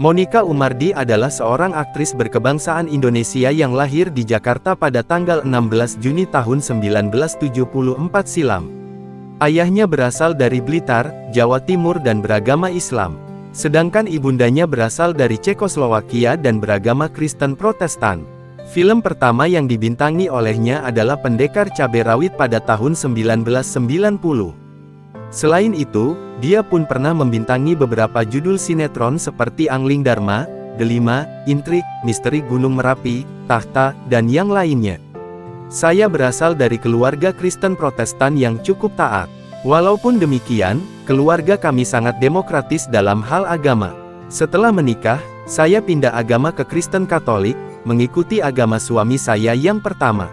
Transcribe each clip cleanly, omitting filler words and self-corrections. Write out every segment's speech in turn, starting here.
Monica Umardi adalah seorang aktris berkebangsaan Indonesia yang lahir di Jakarta pada tanggal 16 Juni tahun 1974 silam. Ayahnya berasal dari Blitar, Jawa Timur dan beragama Islam. Sedangkan ibundanya berasal dari Cekoslowakia dan beragama Kristen Protestan. Film pertama yang dibintangi olehnya adalah Pendekar Cabai Rawit pada tahun 1990. Selain itu, dia pun pernah membintangi beberapa judul sinetron seperti Angling Dharma, Delima, Intrik, Misteri Gunung Merapi, Tahta, dan yang lainnya. Saya berasal dari keluarga Kristen Protestan yang cukup taat. Walaupun demikian, keluarga kami sangat demokratis dalam hal agama. Setelah menikah, saya pindah agama ke Kristen Katolik, mengikuti agama suami saya yang pertama.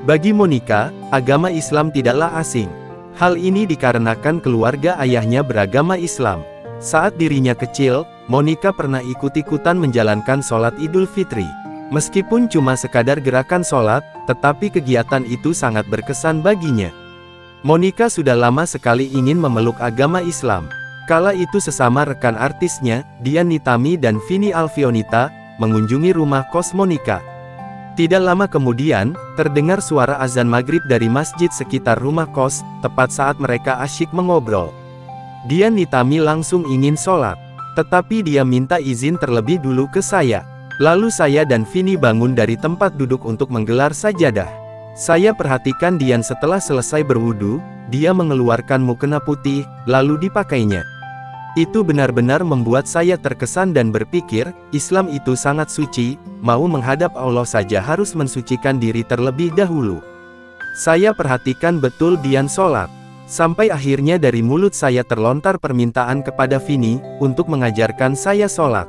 Bagi Monica, agama Islam tidaklah asing. Hal ini dikarenakan keluarga ayahnya beragama Islam. Saat dirinya kecil, Monica pernah ikut-ikutan menjalankan sholat Idul Fitri. Meskipun cuma sekadar gerakan sholat, tetapi kegiatan itu sangat berkesan baginya. Monica sudah lama sekali ingin memeluk agama Islam. Kala itu sesama rekan artisnya, Dian Nitami dan Vini Alfionita, mengunjungi rumah kos Monica. Tidak lama kemudian, terdengar suara azan maghrib dari masjid sekitar rumah kos, tepat saat mereka asyik mengobrol. Dian Nitami langsung ingin sholat, tetapi dia minta izin terlebih dulu ke saya. Lalu saya dan Vini bangun dari tempat duduk untuk menggelar sajadah. Saya perhatikan Dian setelah selesai berwudu, dia mengeluarkan mukena putih, lalu dipakainya. Itu benar-benar membuat saya terkesan dan berpikir, Islam itu sangat suci, mau menghadap Allah saja harus mensucikan diri terlebih dahulu. Saya perhatikan betul Dian sholat. Sampai akhirnya dari mulut saya terlontar permintaan kepada Vini, untuk mengajarkan saya sholat.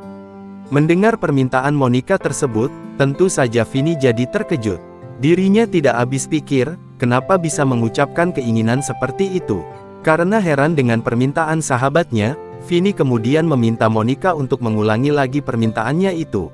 Mendengar permintaan Monica tersebut, tentu saja Vini jadi terkejut. Dirinya tidak habis pikir, kenapa bisa mengucapkan keinginan seperti itu. Karena heran dengan permintaan sahabatnya, Vini kemudian meminta Monica untuk mengulangi lagi permintaannya itu.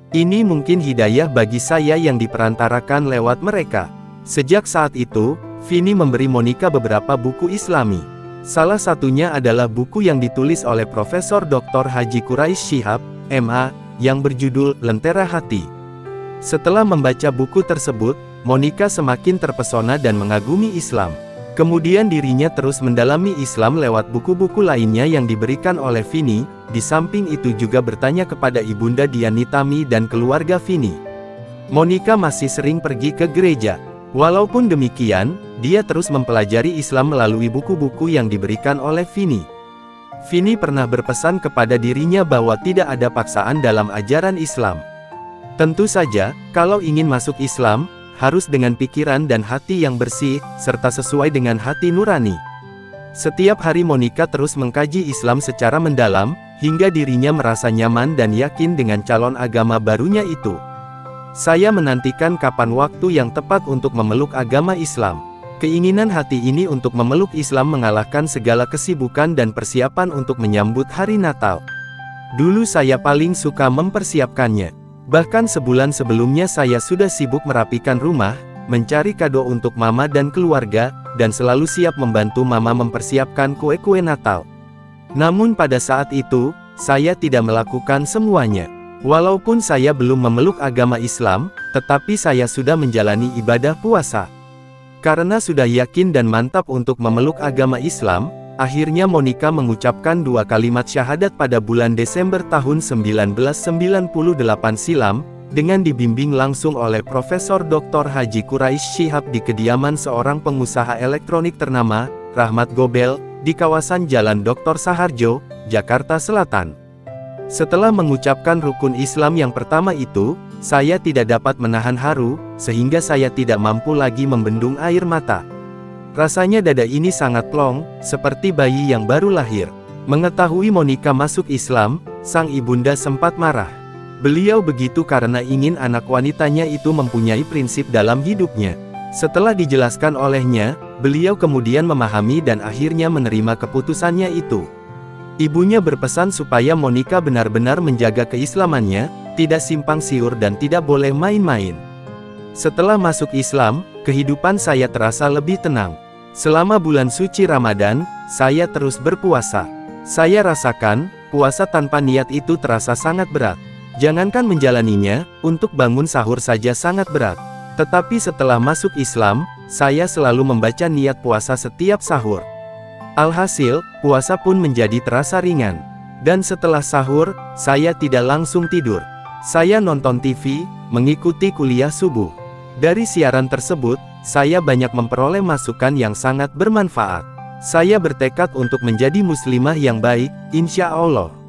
Ini mungkin hidayah bagi saya yang diperantarakan lewat mereka. Sejak saat itu, Vini memberi Monica beberapa buku Islami. Salah satunya adalah buku yang ditulis oleh Profesor Dr. Haji Quraisy Shihab, MA, yang berjudul Lentera Hati. Setelah membaca buku tersebut, Monica semakin terpesona dan mengagumi Islam. Kemudian dirinya terus mendalami Islam lewat buku-buku lainnya yang diberikan oleh Vini, di samping itu juga bertanya kepada ibunda Dian Nitami dan keluarga Vini. Monica masih sering pergi ke gereja. Walaupun demikian, dia terus mempelajari Islam melalui buku-buku yang diberikan oleh Vini. Vini pernah berpesan kepada dirinya bahwa tidak ada paksaan dalam ajaran Islam. Tentu saja, kalau ingin masuk Islam, harus dengan pikiran dan hati yang bersih, serta sesuai dengan hati nurani. Setiap hari Monica terus mengkaji Islam secara mendalam, hingga dirinya merasa nyaman dan yakin dengan calon agama barunya itu. Saya menantikan kapan waktu yang tepat untuk memeluk agama Islam. Keinginan hati ini untuk memeluk Islam mengalahkan segala kesibukan dan persiapan untuk menyambut hari Natal. Dulu saya paling suka mempersiapkannya. Bahkan sebulan sebelumnya saya sudah sibuk merapikan rumah, mencari kado untuk mama dan keluarga, dan selalu siap membantu mama mempersiapkan kue-kue Natal. Namun pada saat itu, saya tidak melakukan semuanya. Walaupun saya belum memeluk agama Islam, tetapi saya sudah menjalani ibadah puasa. Karena sudah yakin dan mantap untuk memeluk agama Islam, akhirnya Monica mengucapkan 2 kalimat syahadat pada bulan Desember tahun 1998 silam, dengan dibimbing langsung oleh Profesor Dr. Haji Quraisy Shihab di kediaman seorang pengusaha elektronik ternama, Rahmat Gobel, di kawasan Jalan Dr. Saharjo, Jakarta Selatan. Setelah mengucapkan rukun Islam yang pertama itu, saya tidak dapat menahan haru, sehingga saya tidak mampu lagi membendung air mata. Rasanya dada ini sangat plong, seperti bayi yang baru lahir. Mengetahui Monica masuk Islam, sang ibunda sempat marah. Beliau begitu karena ingin anak wanitanya itu mempunyai prinsip dalam hidupnya. Setelah dijelaskan olehnya, beliau kemudian memahami dan akhirnya menerima keputusannya itu. Ibunya berpesan supaya Monica benar-benar menjaga keislamannya, tidak simpang siur dan tidak boleh main-main. Setelah masuk Islam, kehidupan saya terasa lebih tenang. Selama bulan suci Ramadan, saya terus berpuasa. Saya rasakan, puasa tanpa niat itu terasa sangat berat. Jangankan menjalaninya, untuk bangun sahur saja sangat berat. Tetapi setelah masuk Islam, saya selalu membaca niat puasa setiap sahur. Alhasil, puasa pun menjadi terasa ringan. Dan setelah sahur, saya tidak langsung tidur. Saya nonton TV, mengikuti kuliah subuh. Dari siaran tersebut, saya banyak memperoleh masukan yang sangat bermanfaat. Saya bertekad untuk menjadi muslimah yang baik, insya Allah.